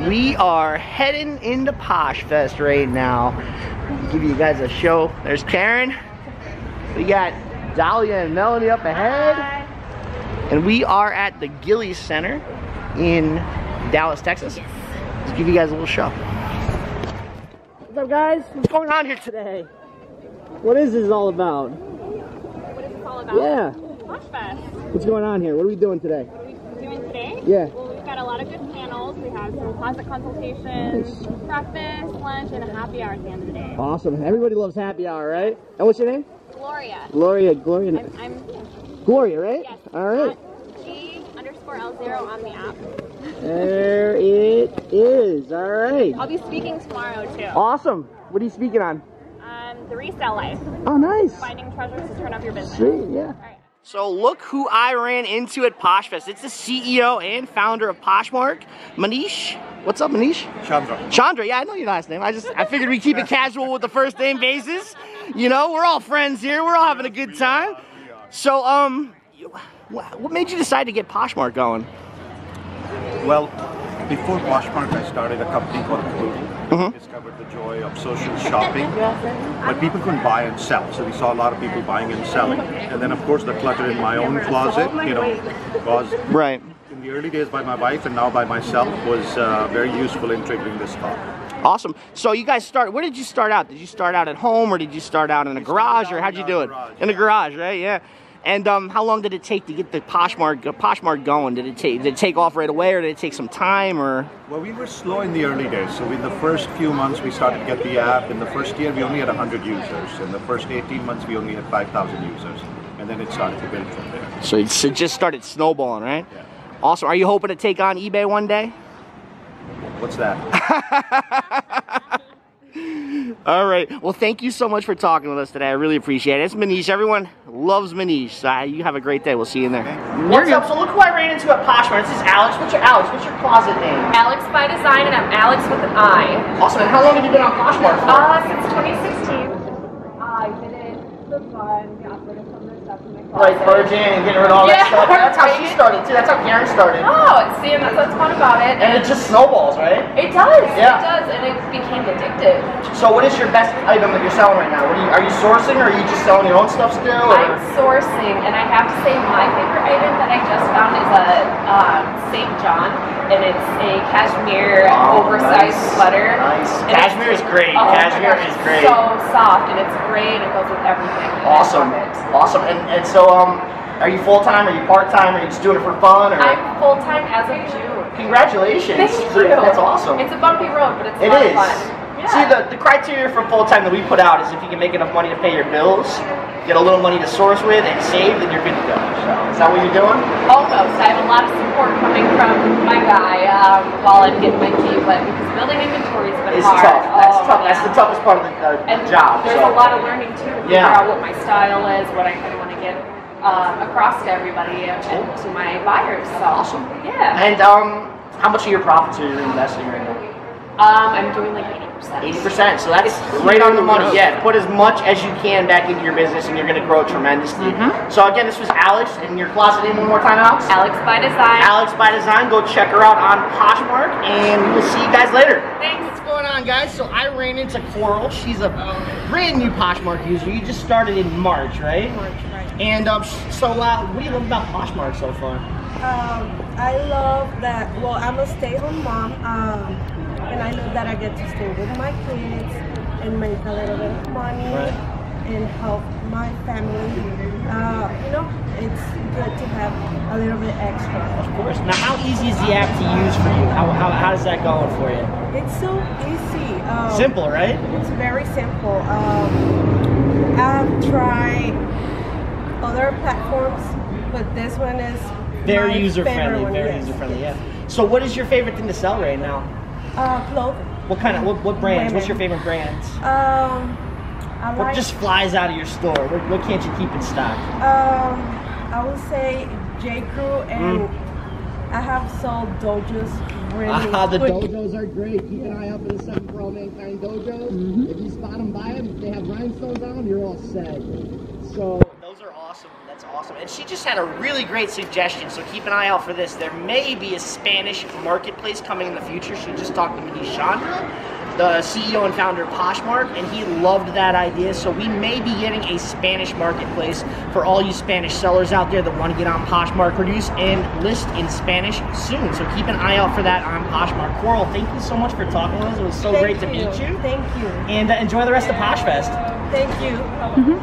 and we are heading into Poshfest right now. Give you guys a show. There's Karen. We got Dahlia and Melanie up ahead. Hi. And we are at the Gillies Center in Dallas, Texas. Let's give you guys a little show. What's up, guys? What's going on here today? What is this all about? What is this all about? Yeah. Poshfest. What's going on here? What are we doing today? What are we doing today? Yeah. Well, we've got a lot of good panels. We have some closet consultations, breakfast, lunch, and a happy hour at the end of the day. Awesome. Everybody loves happy hour, right? And what's your name? Gloria. Gloria. I'm Gloria, right? Yes. All right. G_L0 on the app. There it is. All right. I'll be speaking tomorrow too. Awesome. What are you speaking on? The resale life. Oh, nice. Finding treasures to turn up your business. Sweet, yeah. All right. So look who I ran into at Poshfest. It's the CEO and founder of Poshmark, Manish. What's up, Manish? Chandra. Chandra, yeah, I know your last name. I figured we'd keep it casual with the first name basis. You know, we're all friends here. We're all having a good time. So, what made you decide to get Poshmark going? Well, before Poshmark, I started a company called Thrifty. Discovered the joy of social shopping, but people couldn't buy and sell. So we saw a lot of people buying and selling. And then, of course, the clutter in my own closet, you know, was right in the early days by my wife and now by myself was very useful in triggering this thought. Awesome. So you guys where did you start out? Did you start out at home, or did you start out in a garage, or how'd you do it? In a garage, right? Yeah. And how long did it take to get the Poshmark going? Did it take off right away, or did it take some time, or? Well, we were slow in the early days. So in the first few months, we started to get the app. In the first year, we only had 100 users. In the first 18 months, we only had 5,000 users. And then it started to build from there. So it just started snowballing, right? Yeah. Awesome. Are you hoping to take on eBay one day? What's that? All right. Well, thank you so much for talking with us today. I really appreciate it. It's Manish. Everyone loves Manish. So you have a great day. We'll see you in there. What's up? So look who I ran into at Poshmark. This is Alex. What's your closet name? Alex by design, and I'm Alex with an I. Awesome. And how long have you been on Poshmark for? Since 2016. I did it for fun, got rid of some of the stuff in my closet. Like purging and getting rid of all that stuff. That's how she started too. That's how Karen started. Oh, see, and that's what's fun about it. And it just snowballs, right? It does. Yeah. It does, and it became addictive. So what is your best item that you're selling right now? Are you sourcing, or are you just selling your own stuff still? Or? I'm sourcing, and I have to say my favorite item that I just found is a St. John, and it's a cashmere oversized sweater. Nice. And Cashmere is great. Oh, Cashmere is great. So soft, and it's great, and it goes with everything. Awesome. Awesome. And so are you full-time, are you part-time, are you just doing it for fun? Or? I'm full-time as of June. Congratulations. Thank you. That's awesome. It's a bumpy road, but it's a lot of fun. Yeah. See, the criteria for full-time that we put out is if you can make enough money to pay your bills, get a little money to source with, and save, then you're good to go. So, is that what you're doing? Almost. I have a lot of support coming from my guy while I'm getting my team, but because building inventory has been hard. Tough. That's tough. Yeah. That's the toughest part of the job. There's a lot of learning too to figure Yeah. out what my style is, what I kind of want to get across to everybody and to my buyers. So, awesome. Yeah. And how much of your profits are you investing right now? I'm doing like 80%. 80%, so that's right on the money. Yeah, put as much as you can back into your business, and you're going to grow tremendously. So again, this was Alex, and your closet name one more time, Alex? Alex by Design. Alex by Design. Go check her out on Poshmark, and we will see you guys later. Thanks. What's going on, guys? So I ran into Coral. She's a brand new Poshmark user. You just started in March, right? March, right. And what do you love about Poshmark so far? I love that, well, I'm a stay-home mom, and I love that I get to stay with my kids and make a little bit of money and help my family. You know, it's good to have a little bit extra. Of course. Now, how easy is the app to use for you? How does that going for you? It's so easy. Simple, right? It's very simple. I've tried other platforms, but this one is very user-friendly. Very user-friendly, yeah. So what is your favorite thing to sell right now? Clothing. What kind of, what brands? Women. What's your favorite brands? I What like, just flies out of your store? What can't you keep in stock? I would say J. Crew, and I have sold dojos really The quick. dojos are great. Keep an eye out for the 7 for All Mankind dojos. If you spot them, buy them. If they have rhinestones on them, you're all set. So Those are awesome. That's awesome. And she just had a really great suggestion, so keep an eye out for this. There may be a Spanish marketplace coming in the future. She just talked to Manish Chandra, the CEO and founder of Poshmark, and he loved that idea. So we may be getting a Spanish marketplace for all you Spanish sellers out there that want to get on Poshmark, produce and list in Spanish soon. So keep an eye out for that on Poshmark. Coral, thank you so much for talking with us. It was so great to meet you. Thank you. And enjoy the rest of Poshfest. Thank you.